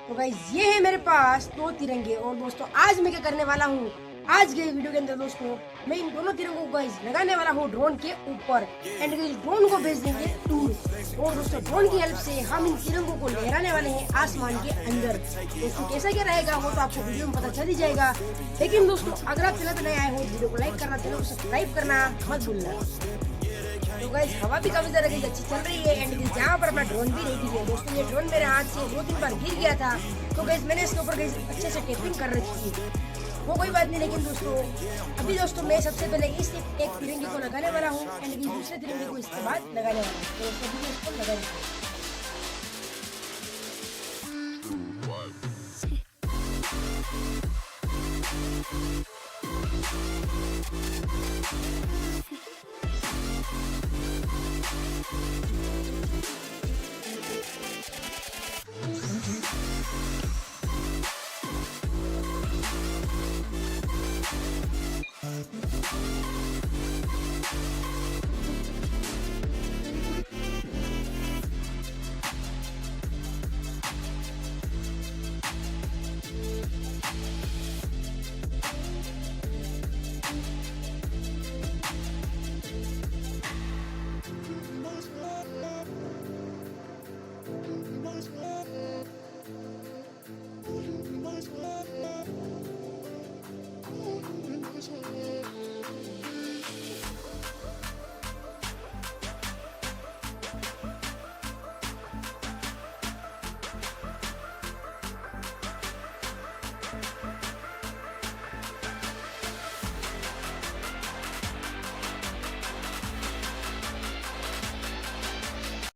तो गाइस ये है मेरे पास 2 तिरंगे। और दोस्तों आज मैं क्या करने वाला हूँ, आज के वीडियो के अंदर दोस्तों मैं इन दोनों तिरंगों को गाइस लगाने वाला हूँ ड्रोन के ऊपर एंड गाइस ड्रोन को भेज देंगे दूर। और दोस्तों ड्रोन की हेल्प से हम इन तिरंगों को लहराने वाले हैं आसमान के अंदर। दोस्तों कैसा क्या रहेगा वो तो आपको वीडियो में पता चल ही जाएगा। लेकिन दोस्तों अगर आप चैनल पर नए आए हो वीडियो को लाइक करना, चैनल को सब्सक्राइब करना मत भूलना। तो गाइस हवा भी काफी ज्यादा अच्छी चल रही है एंड यहाँ पर अपना ड्रोन भी रेडी है। दोस्तों ये ड्रोन मेरे हाथ से 2-3 बार गिर गया था, तो गाइस मैंने इसके ऊपर गाइस अच्छे से टेपिंग कर रखी थी, वो कोई बात नहीं। लेकिन दोस्तों अभी दोस्तों मैं सबसे पहले इस एक तिरंगे को लगाने वाला हूँ एंड दूसरे तिरंगे को इसके बाद लगाने वाला हूँ। तो सभी इसको लगाएंगे।